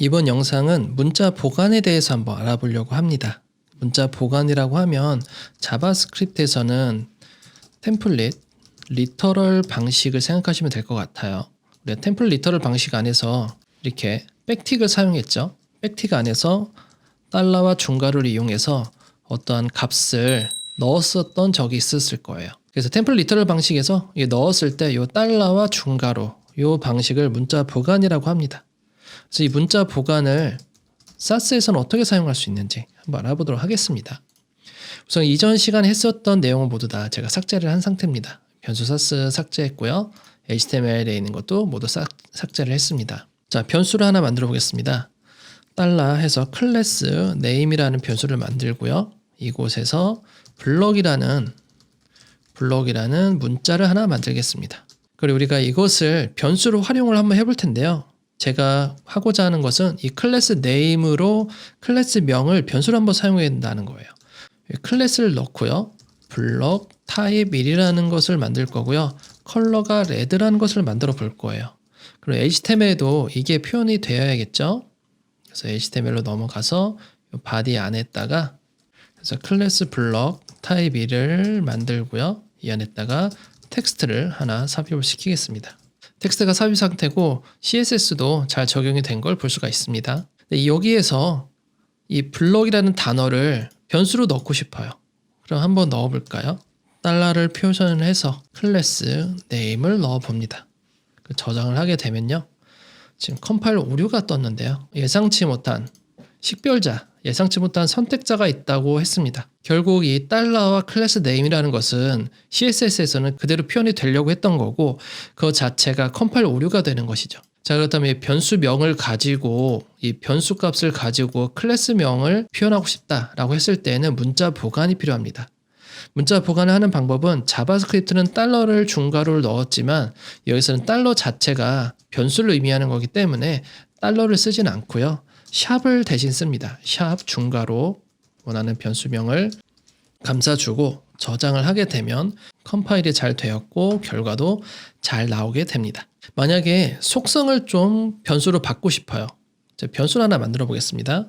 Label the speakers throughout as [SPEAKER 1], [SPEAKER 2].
[SPEAKER 1] 이번 영상은 문자 보관에 대해서 한번 알아보려고 합니다. 문자 보관이라고 하면 자바스크립트에서는 템플릿, 리터럴 방식을 생각하시면 될 것 같아요. 우리가 템플릿 리터럴 방식 안에서 이렇게 백틱을 사용했죠. 백틱 안에서 달러와 중괄호를 이용해서 어떠한 값을 넣었었던 적이 있었을 거예요. 그래서 템플릿 리터럴 방식에서 넣었을 때 이 달러와 중괄호 이 방식을 문자 보관이라고 합니다. 그래서 이 문자 보관을 사스에서는 어떻게 사용할 수 있는지 한번 알아보도록 하겠습니다. 우선 이전 시간에 했었던 내용은 모두 다 제가 삭제를 한 상태입니다. 변수 사스 삭제했고요. HTML에 있는 것도 모두 삭제를 했습니다. 자, 변수를 하나 만들어 보겠습니다. 달러 해서 클래스 네임이라는 변수를 만들고요. 이곳에서 블럭이라는 문자를 하나 만들겠습니다. 그리고 우리가 이것을 변수로 활용을 한번 해볼 텐데요. 제가 하고자 하는 것은 이 클래스 네임으로 클래스 명을 변수로 한번 사용해야 된다는 거예요. 클래스를 넣고요. 블럭 타입 1이라는 것을 만들 거고요. 컬러가 레드라는 것을 만들어 볼 거예요. 그리고 HTML에도 이게 표현이 되어야겠죠. 그래서 HTML로 넘어가서 바디 안에다가 그래서 클래스 블럭 타입 1을 만들고요. 이 안에다가 텍스트를 하나 삽입을 시키겠습니다. 텍스트가 삽입 상태고 CSS도 잘 적용이 된 걸 볼 수가 있습니다. 여기에서 이 블럭이라는 단어를 변수로 넣고 싶어요. 그럼 한번 넣어볼까요? 달러를 표현을 해서 클래스 네임을 넣어봅니다. 저장을 하게 되면요. 지금 컴파일 오류가 떴는데요. 예상치 못한 식별자, 예상치 못한 선택자가 있다고 했습니다. 결국 이 달러와 클래스 네임이라는 것은 CSS에서는 그대로 표현이 되려고 했던 거고 그 자체가 컴파일 오류가 되는 것이죠. 자, 그렇다면 이 변수명을 가지고 이 변수 값을 가지고 클래스명을 표현하고 싶다라고 했을 때는 문자 보관이 필요합니다. 문자 보관을 하는 방법은 자바스크립트는 달러를 중괄호를 넣었지만 여기서는 달러 자체가 변수를 의미하는 거기 때문에 달러를 쓰진 않고요. 샵을 대신 씁니다. 샵 중괄호 원하는 변수명을 감싸주고 저장을 하게 되면 컴파일이 잘 되었고 결과도 잘 나오게 됩니다. 만약에 속성을 좀 변수로 받고 싶어요. 변수를 하나 만들어 보겠습니다.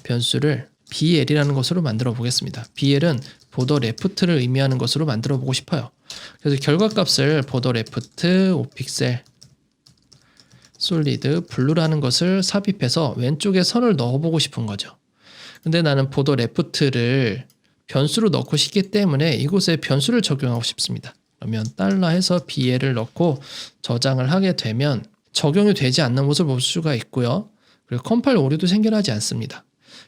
[SPEAKER 1] 변수를 BL이라는 것으로 만들어 보겠습니다. BL은 보더 레프트를 의미하는 것으로 만들어 보고 싶어요. 그래서 결과값을 보더 레프트 5픽셀 솔리드 블루라는 것을 삽입해서 왼쪽에 선을 넣어보고 싶은 거죠. 근데 나는 보더 레프트를 변수로 넣고 싶기 때문에 이곳에 변수를 적용하고 싶습니다. 그러면 달러 해서 BL을 넣고 저장을 하게 되면 적용이 되지 않는 모습을 볼 수가 있고요. 그리고 컴파일 오류도 생겨나지 않습니다.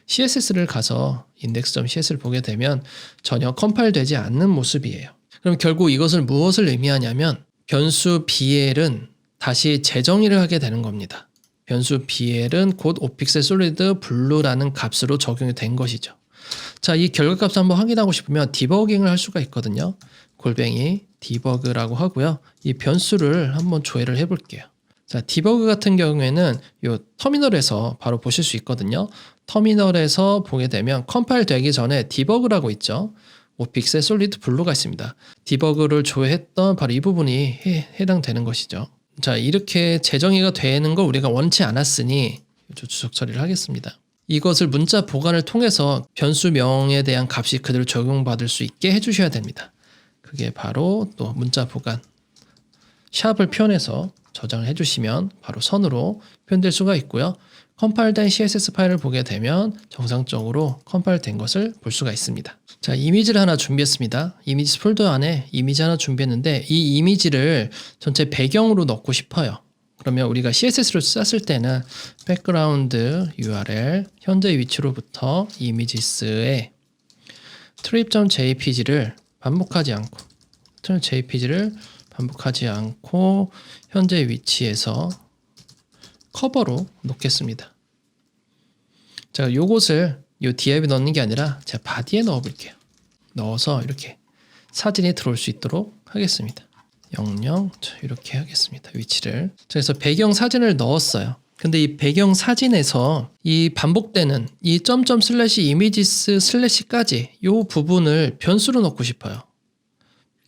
[SPEAKER 1] CSS를 가서 index.cs를 보게 되면 전혀 컴파일 되지 않는 모습이에요. 그럼 결국 이것을 무엇을 의미하냐면 변수 BL은 다시 재정의를 하게 되는 겁니다. 변수 BL은 곧 5픽셀 솔리드 블루라는 값으로 적용이 된 것이죠. 자, 이 결과값을 한번 확인하고 싶으면 디버깅을 할 수가 있거든요. 골뱅이 디버그라고 하고요. 이 변수를 한번 조회를 해볼게요. 자, 디버그 같은 경우에는 이 터미널에서 바로 보실 수 있거든요. 터미널에서 보게 되면 컴파일 되기 전에 디버그라고 있죠. 5픽셀 솔리드 블루가 있습니다. 디버그를 조회했던 바로 이 부분이 해당되는 것이죠. 자, 이렇게 재정의가 되는 걸 우리가 원치 않았으니 주석 처리를 하겠습니다. 이것을 문자 보관을 통해서 변수명에 대한 값이 그대로 적용받을 수 있게 해주셔야 됩니다. 그게 바로 또 문자 보관 샵을 표현해서 저장을 해주시면 바로 선으로 표현될 수가 있고요. 컴파일된 CSS 파일을 보게 되면 정상적으로 컴파일된 것을 볼 수가 있습니다. 자, 이미지를 하나 준비했습니다. 이미지 폴더 안에 이미지 하나 준비했는데 이 이미지를 전체 배경으로 넣고 싶어요. 그러면 우리가 CSS로 쐈을 때는 백그라운드 URL 현재 위치로부터 이미지스의 trip.jpg를 반복하지 않고 현재 위치에서 커버로 놓겠습니다. 자, 요것을 요 디앱에 넣는 게 아니라 제가 바디에 넣어 볼게요. 넣어서 이렇게 사진이 들어올 수 있도록 하겠습니다. 00 이렇게 하겠습니다. 위치를. 그래서 배경 사진을 넣었어요. 근데 이 배경 사진에서 이 반복되는 이 점점 슬래시 이미지스 슬래시까지 요 부분을 변수로 넣고 싶어요.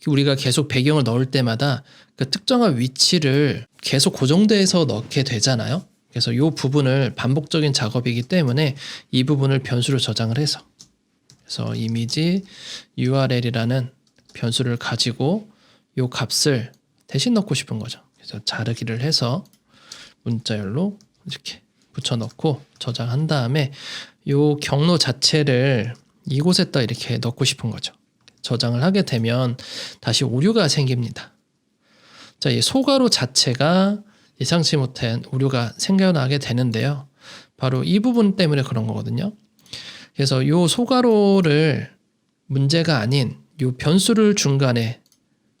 [SPEAKER 1] 우리가 계속 배경을 넣을 때마다 그 특정한 위치를 계속 고정돼서 넣게 되잖아요. 그래서 이 부분을 반복적인 작업이기 때문에 이 부분을 변수로 저장을 해서 그래서 이미지 url이라는 변수를 가지고 이 값을 대신 넣고 싶은 거죠. 그래서 자르기를 해서 문자열로 이렇게 붙여넣고 저장한 다음에 이 경로 자체를 이곳에다 이렇게 넣고 싶은 거죠. 저장을 하게 되면 다시 오류가 생깁니다. 자, 이 소괄호 자체가 예상치 못한 오류가 생겨나게 되는데요. 바로 이 부분 때문에 그런 거거든요. 그래서 이 소괄호를 문제가 아닌 이 변수를 중간에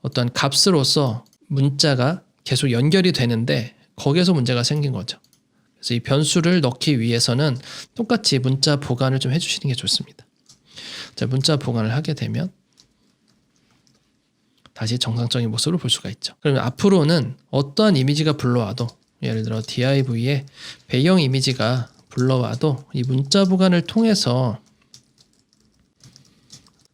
[SPEAKER 1] 어떤 값으로서 문자가 계속 연결이 되는데 거기에서 문제가 생긴 거죠. 그래서 이 변수를 넣기 위해서는 똑같이 문자 보관을 좀 해주시는 게 좋습니다. 자, 문자 보관을 하게 되면 다시 정상적인 모습을 볼 수가 있죠. 그러면 앞으로는 어떠한 이미지가 불러와도 예를 들어 div에 배경 이미지가 불러와도 이 문자 보관을 통해서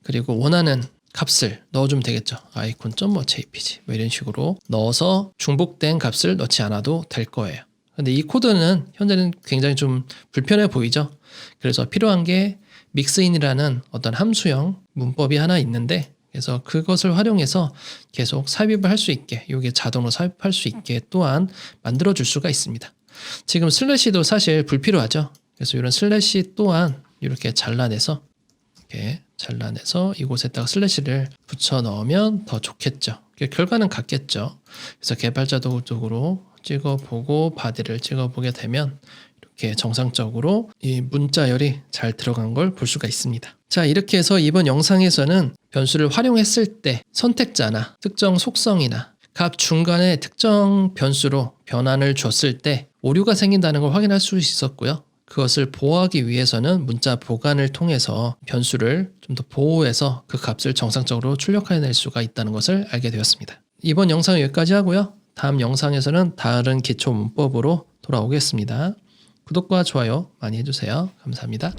[SPEAKER 1] 그리고 원하는 값을 넣어주면 되겠죠. icon.jpg 뭐 이런 식으로 넣어서 중복된 값을 넣지 않아도 될 거예요. 근데 이 코드는 현재는 굉장히 좀 불편해 보이죠. 그래서 필요한 게 믹스인이라는 어떤 함수형 문법이 하나 있는데 그래서 그것을 활용해서 계속 삽입을 할 수 있게 이게 자동으로 삽입할 수 있게 또한 만들어 줄 수가 있습니다. 지금 슬래시도 사실 불필요하죠. 그래서 이런 슬래시 또한 이렇게 잘라내서 이곳에다가 슬래시를 붙여 넣으면 더 좋겠죠. 결과는 같겠죠. 그래서 개발자 도구로 찍어보고 바디를 찍어보게 되면 이렇게 정상적으로 이 문자열이 잘 들어간 걸 볼 수가 있습니다. 자, 이렇게 해서 이번 영상에서는 변수를 활용했을 때 선택자나 특정 속성이나 값 중간에 특정 변수로 변환을 줬을 때 오류가 생긴다는 걸 확인할 수 있었고요. 그것을 보호하기 위해서는 문자 보관을 통해서 변수를 좀 더 보호해서 그 값을 정상적으로 출력해낼 수가 있다는 것을 알게 되었습니다. 이번 영상은 여기까지 하고요. 다음 영상에서는 다른 기초 문법으로 돌아오겠습니다. 구독과 좋아요 많이 해주세요. 감사합니다.